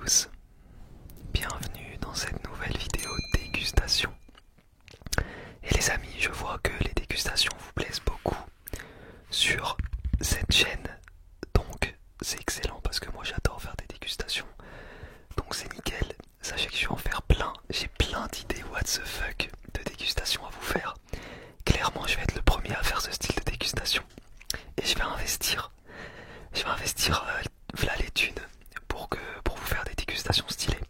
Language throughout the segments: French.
tous, bienvenue dans cette nouvelle vidéo dégustation. Et les amis, je vois que les dégustations vous plaisent beaucoup sur cette chaîne, donc c'est excellent parce que moi j'adore faire des dégustations, donc c'est nickel. Sachez que je vais en faire plein, j'ai plein d'idées what the fuck de dégustation à vous faire. Clairement je vais être le premier à faire ce style de dégustation et je vais investir v'là les thunes pour vous faire des dégustations stylées.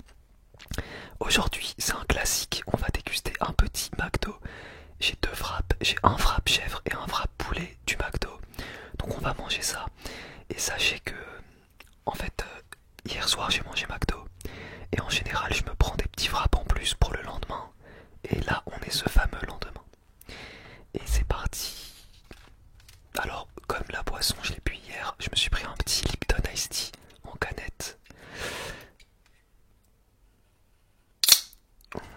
Aujourd'hui c'est un classique, on va déguster un petit McDo. J'ai deux frappes, j'ai un frappe chèvre et un frappe poulet du McDo. Donc on va manger ça. Et sachez que en fait hier soir j'ai mangé McDo. Et en général je me prends des petits frappes en plus pour le lendemain. Et là on est ce fameux lendemain. Et c'est parti. Alors comme la boisson je l'ai bu hier, je me suis pris un petit Lipton Ice Tea en canette.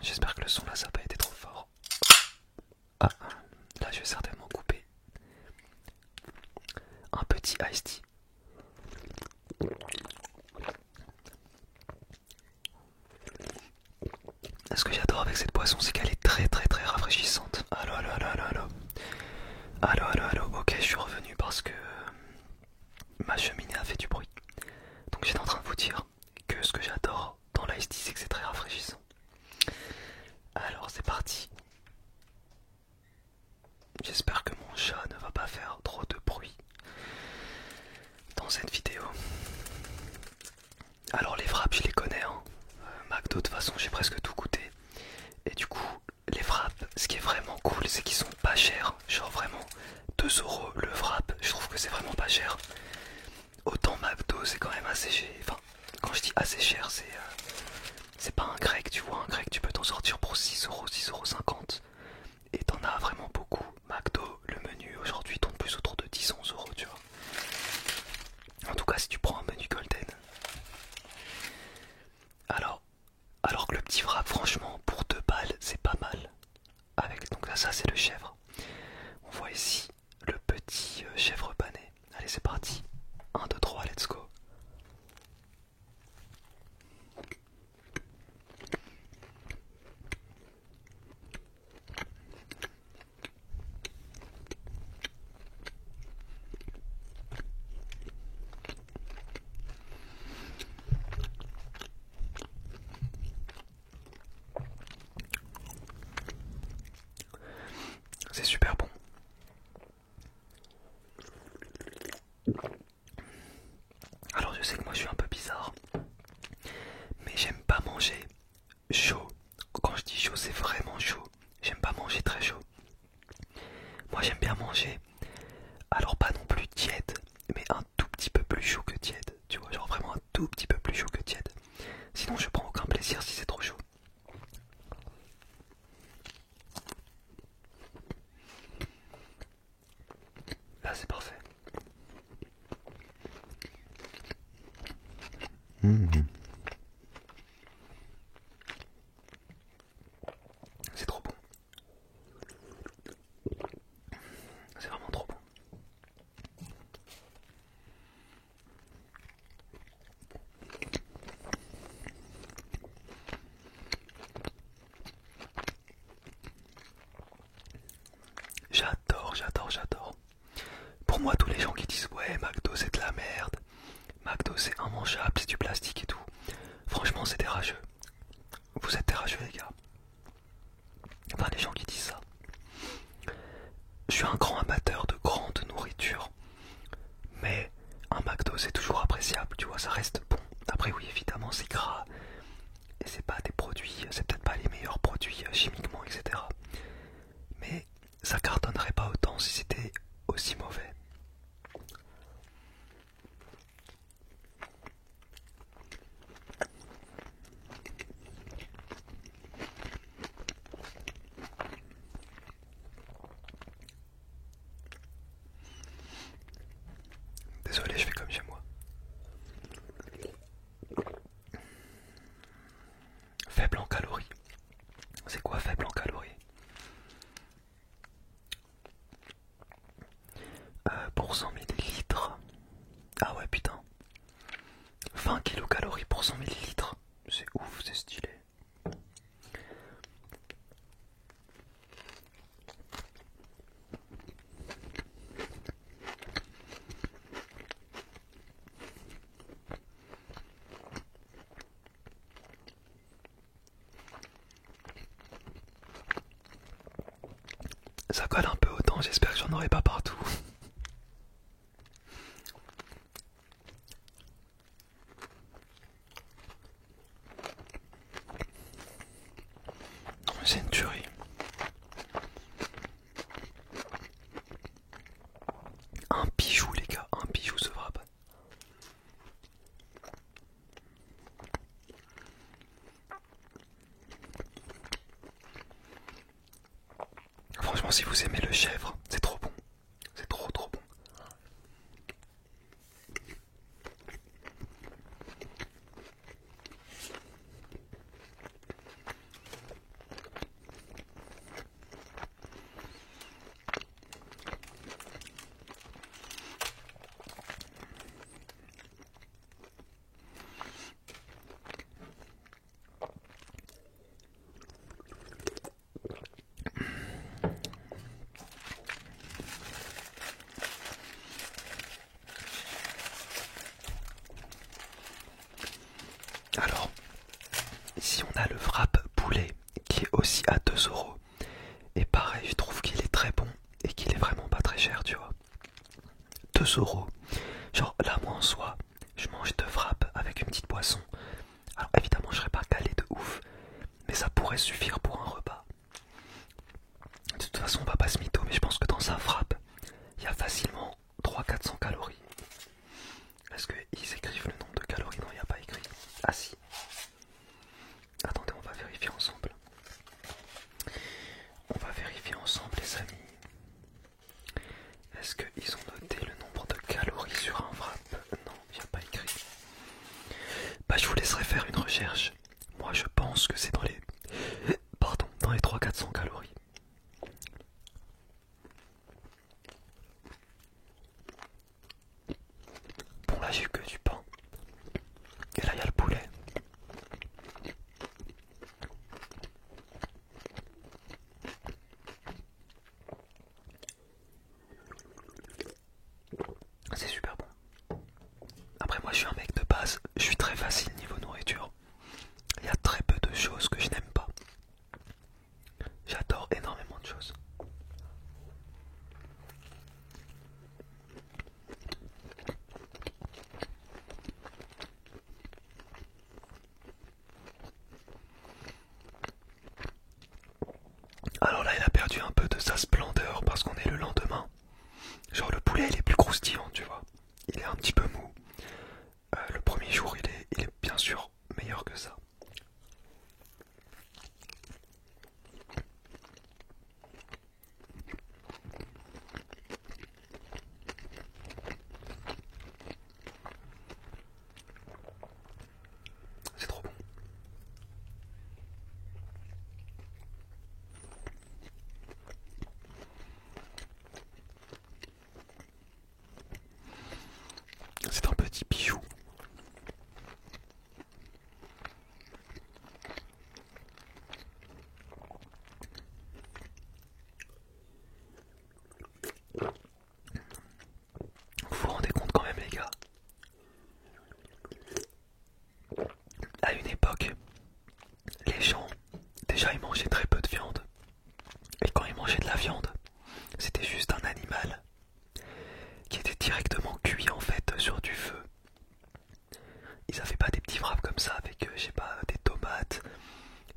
J'espère que le son là ça n'a pas été trop fort. Ah, là je vais certainement couper. Un petit Ice Tea. Ce que j'adore avec cette boisson c'est qu'elle est très rafraîchissante. Allo, allo, allo, allo, allo. Allo, allo, allo. Ok, je suis revenu parce que ma cheminée a fait du bruit. Donc j'étais en train de vous dire que ce que j'adore dans l'Ice Tea c'est que c'est très rafraîchissant. Alors c'est parti. J'espère que mon chat ne va pas faire trop de bruit dans cette vidéo. Alors les frappes je les connais hein. McDo de toute façon j'ai presque tout goûté. Et du coup les frappes, ce qui est vraiment cool c'est qu'ils sont pas chers. Genre vraiment 2€ le frappe, je trouve que c'est vraiment pas cher. Autant McDo c'est quand même assez cher. Enfin quand je dis assez cher c'est pas un grec, tu vois, un grec tu peux t'en sortir pour 6€, 6,50€. Et t'en as vraiment beaucoup. McDo, le menu aujourd'hui tourne plus autour de 10-11€, tu vois. En tout cas si tu prends un menu golden. Alors que le petit frappe franchement pour 2 balles c'est pas mal. Avec donc là ça c'est le chèvre. On voit ici le petit chèvre pané. Allez c'est parti. 1, 2, 3, let's go. C'est super bon. Alors je sais que moi je suis un peu bizarre, mais j'aime pas manger chaud. Quand je dis chaud c'est vraiment chaud. J'aime pas manger très chaud. Moi j'aime bien manger, alors pas non plus tiède, mais un tout petit peu plus chaud que tiède. Tu vois, genre vraiment un tout petit peu plus chaud que tiède. Sinon je prends aucun plaisir si c'est trop chaud. Là c'est parfait. C'est trop bon. C'est vraiment trop bon. J'adore. Pour moi tous les gens qui disent ouais McDo c'est de la merde, McDo c'est immangeable, c'est du plastique et tout. Franchement c'est des rageux. Vous êtes des rageux les gars. Enfin les gens qui disent ça. Je suis un grand amateur de grande nourriture. Mais un McDo c'est toujours appréciable, tu vois, ça reste bon. Après oui évidemment c'est gras. Et c'est pas des produits, c'est peut-être pas les meilleurs produits chimiquement, etc. Mais ça cartonnerait pas autant si c'était aussi mauvais. Désolé, je fais comme chez moi. Faible en calories. C'est quoi faible en calories? Pour 100 millilitres. Ah ouais putain. 20 kilocalories pour 100 millilitres. Ça colle un peu autant, j'espère que j'en aurai pas partout. C'est une tuerie. Un bijou les gars, un bijou ce frappe. Franchement si vous aimez le chèvre, c'est trop bon. C'est trop bon. Alors, ici on a le wrap poulet qui est aussi à 2 €. Et pareil, je trouve qu'il est très bon et qu'il est vraiment pas très cher, tu vois. 2 €. Genre là, moi en soi, je mange 2 wraps avec une petite boisson. Alors évidemment, je serais pas calé de ouf, mais ça pourrait suffire pour un repas. De toute façon, on va pas se mytho, mais je pense que dans un wrap, il y a facilement 300-400 calories. Est-ce qu'ils écrivent le nombre de calories? Non, il n'y a pas écrit. Ah si. Attendez, on va vérifier ensemble. On va vérifier ensemble les amis. Est-ce qu'ils ont noté le nombre de calories sur un wrap? Non, il n'y a pas écrit. Bah je vous laisserai faire une recherche. Moi je pense que c'est dans les... Pardon, dans les 300-400 calories. Bon là j'ai eu que du pain. Et là il y a le poulet. C'est super bon. Après moi je suis un mec de base, je suis très facile niveau nourriture. Il y a très peu de choses que je n'aime pas. J'adore énormément de choses. Alors là il a perdu un peu de sa splendeur parce qu'on est le lendemain. Genre le poulet il est plus croustillant tu vois. Il est un petit peu mou. Le premier jour il est bien sûr meilleur que ça. C'est trop bon. C'est un petit bijou. Vous vous rendez compte quand même les gars? À une époque, les gens, déjà ils mangeaient très peu de viande. Et quand ils mangeaient de la viande, c'était juste un animal qui était directement cuit en fait sur du feu. Ils avaient pas des petits wraps comme ça avec, je sais pas, des tomates,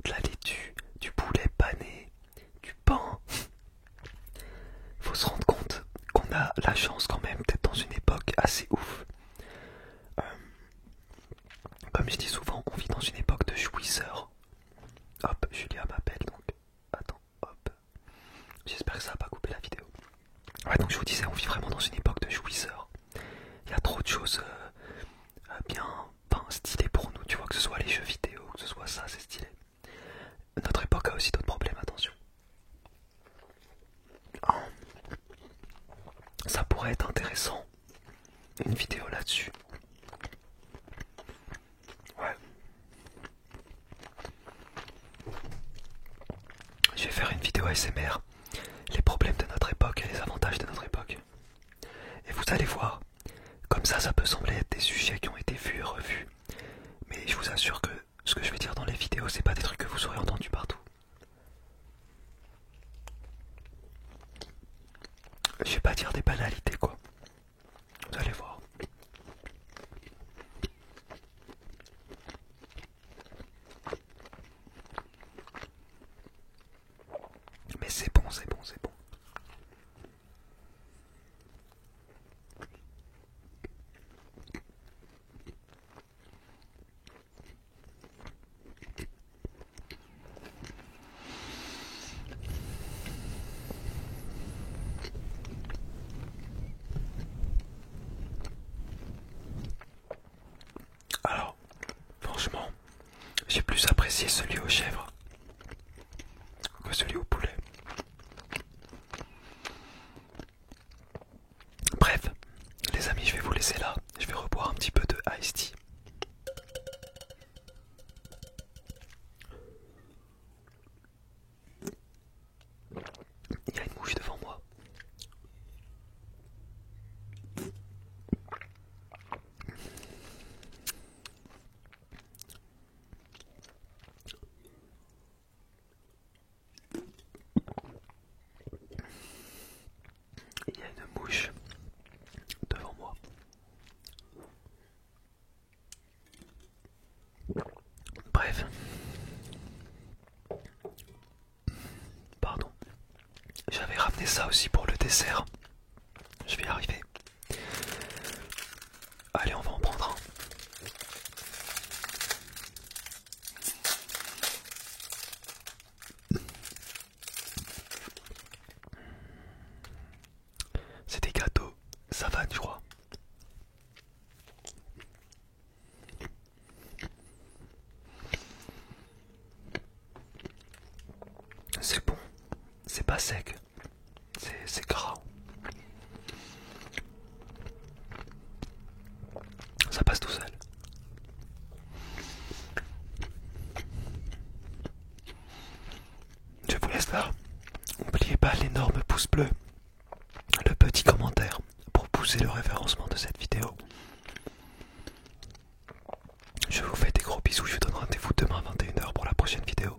de la laitue, du poulet pané, du pain. Faut se rendre compte qu'on a la chance quand même d'être dans une époque assez ouf. Comme je dis souvent, on vit dans une époque de jouisseurs. Hop, Julia m'appelle donc. Attends, hop. J'espère que ça va pas couper la vidéo. Ouais, donc je vous disais, on vit vraiment dans une époque de jouisseurs. Il y a trop de choses bien, enfin, stylées pour nous, tu vois, que ce soit les jeux vidéo, que ce soit ça, c'est stylé. Notre époque a aussi d'autres problèmes, attention. Oh. Ça pourrait être intéressant, une vidéo là-dessus. Ouais. Je vais faire une vidéo ASMR, les problèmes de notre époque et les avantages de notre époque. Et vous allez voir, comme ça peut sembler être des sujets qui ont été vus et revus. Mais je vous assure que ce que je vais dire dans les vidéos, c'est pas des trucs que vous aurez entendus partout. J'ai plus apprécié celui aux chèvres que celui au poulet. Bref, les amis, je vais vous laisser là. Je vais reboire un petit peu de iced tea. Il y a une mouche devant moi. Il y a une mouche devant moi. Bref. Pardon. J'avais ramené ça aussi pour le dessert. Je vais y arriver. Allez, on va en prendre un. C'est des gâteaux savane, je crois. C'est bon. C'est pas sec. C'est gras. Ça passe tout seul. Je vous laisse là. N'oubliez pas l'énorme pouce bleu, le petit commentaire pour pousser le référencement de cette vidéo. Je vous fais des gros bisous, je vous donne rendez-vous demain à 21 h pour la prochaine vidéo.